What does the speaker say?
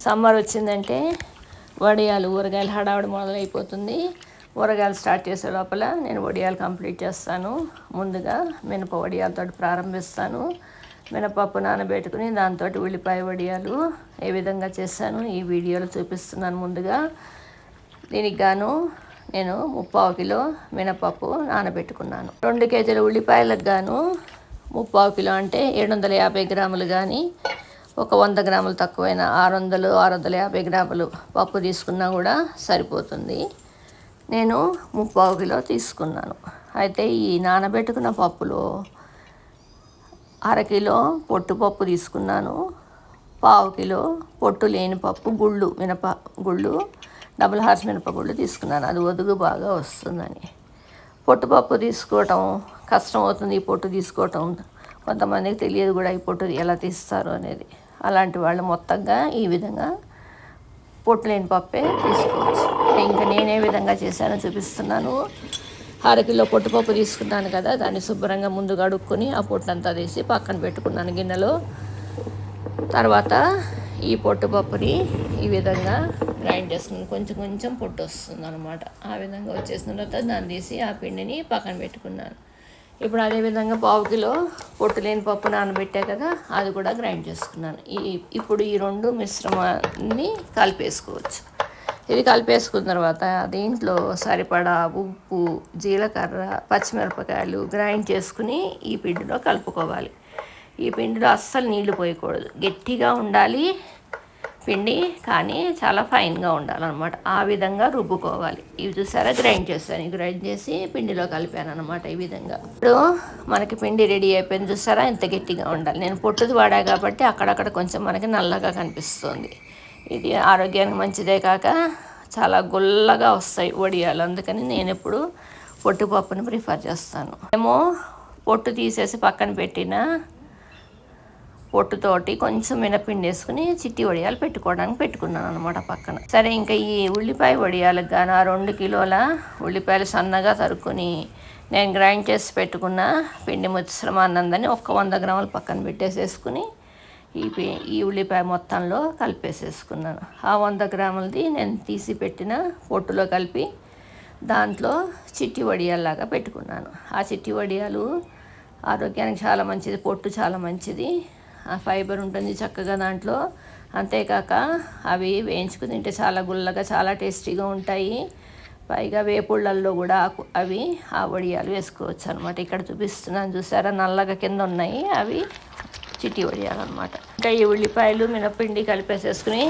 Summer వచ్చిందంటే వడియాలు ఊరగాయలు హడావుడి మొదలైపోతుంది. ఊరగాయలు స్టార్ట్ చేసే లోపల నేను వడియాలు కంప్లీట్ చేస్తాను. ముందుగా మినప వడియాలతో ప్రారంభిస్తాను. మినపప్పు నానబెట్టుకుని దాంతో ఉల్లిపాయ వడియాలు ఏ విధంగా చేశాను ఈ వీడియోలో చూపిస్తున్నాను. ముందుగా దీనికి గాను నేను 3/4 కిలో మినపప్పు నానబెట్టుకున్నాను. 2 కేజీల ఉల్లిపాయలకు గాను 3/4 కిలో అంటే 750 గ్రాములు కానీ, ఒక 100 గ్రాములు తక్కువైన 650 గ్రాములు పప్పు తీసుకున్నా కూడా సరిపోతుంది. నేను 3/4 కిలో తీసుకున్నాను. అయితే ఈ నానబెట్టుకున్న పప్పులో 1/2 కిలో పొట్టుపప్పు తీసుకున్నాను. 1/4 కిలో పొట్టు లేని పప్పు గుళ్ళు, మినప గుళ్ళు, డబుల్ హార్స్ మినపగుళ్ళు తీసుకున్నాను. అది ఒదుగు బాగా వస్తుందని. పొట్టుపప్పు తీసుకోవటం కష్టం అవుతుంది. ఈ పొట్టు తీసుకోవటం కొంతమందికి తెలియదు కూడా, ఈ పొట్టు ఎలా తీస్తారు అనేది. అలాంటి వాళ్ళు మొత్తంగా ఈ విధంగా పొట్టు లేని పప్పే తీసుకోవచ్చు. ఇంకా నేనే విధంగా చేశానో చూపిస్తున్నాను. 1/2 కిలో పొట్టుపప్పు తీసుకున్నాను కదా, దాన్ని శుభ్రంగా ముందుగా అడుక్కొని ఆ పొట్టంతా తీసి పక్కన పెట్టుకున్నాను గిన్నెలో. తర్వాత ఈ పొట్టుపప్పుని ఈ విధంగా గ్రైండ్ చేసుకుని కొంచెం కొంచెం పొట్టు వస్తుంది అనమాట. ఆ విధంగా వచ్చేసిన తర్వాత దాన్ని తీసి ఆ పిండిని పక్కన పెట్టుకున్నాను. ఇప్పుడు అదేవిధంగా 1/4 కిలో పొట్టు లేని పప్పు నానబెట్టే కదా, అది కూడా గ్రైండ్ చేసుకున్నాను. ఇప్పుడు ఈ 2 మిశ్రమాన్ని కలిపేసుకోవచ్చు. ఇది కలిపేసుకున్న తర్వాత దీంట్లో సరిపడా ఉప్పు, జీలకర్ర, పచ్చిమిరపకాయలు గ్రైండ్ చేసుకుని ఈ పిండిలో కలుపుకోవాలి. ఈ పిండిలో అస్సలు నీళ్లు పోయకూడదు. గట్టిగా ఉండాలి పిండి, కానీ చాలా ఫైన్గా ఉండాలన్నమాట. ఆ విధంగా రుబ్బుకోవాలి. ఇవి చూసారా, గ్రైండ్ చేస్తాను. గ్రైండ్ చేసి పిండిలో కలిపాను అనమాట ఈ విధంగా. ఇప్పుడు మనకి పిండి రెడీ అయిపోయింది. చూసారా ఎంత గట్టిగా ఉండాలి. నేను పొట్టుది వాడా కాబట్టి అక్కడక్కడ కొంచెం మనకి నల్లగా కనిపిస్తుంది. ఇది ఆరోగ్యానికి మంచిదే కాక చాలా గుల్లగా వస్తాయి వడియాలు. అందుకని నేను ఎప్పుడు పొట్టుపప్పుని ప్రిఫర్ చేస్తాను. ఏమో పొట్టు తీసేసి పక్కన పెట్టిన పొట్టుతోటి కొంచెం మినపిండి వేసుకుని చిట్టి వడియాలు పెట్టుకున్నాను అనమాట పక్కన. సరే, ఇంకా ఈ ఉల్లిపాయ వడియాలకు గాను 2 కిలోల ఉల్లిపాయలు సన్నగా తరుక్కుని నేను గ్రైండ్ చేసి పెట్టుకున్న పిండి మిశ్రమాన్నందని ఒక 100 గ్రాములు పక్కన పెట్టేసేసుకుని ఈ ఉల్లిపాయ మొత్తంలో కలిపేసేసుకున్నాను. ఆ 100 గ్రాములది నేను తీసి పెట్టిన పొట్టులో కలిపి దాంట్లో చిట్టి వడియాల్లాగా పెట్టుకున్నాను. ఆ చిట్టి వడియాలు ఆరోగ్యానికి చాలా మంచిది. పొట్టు చాలా మంచిది. ఆ ఫైబర్ ఉంటుంది చక్కగా దాంట్లో. అంతేకాక అవి వేయించుకుని తింటే చాలా గుల్లగా చాలా టేస్టీగా ఉంటాయి. పైగా వేపుళ్ళల్లో కూడా అవి ఆ వడియాలు వేసుకోవచ్చు అనమాట. ఇక్కడ చూపిస్తున్నాను చూసారా, నల్లగా కింద ఉన్నాయి, అవి చిట్టి వడియాలు అనమాట. ఇంకా ఈ ఉల్లిపాయలు మినపిండి కలిపేసేసుకుని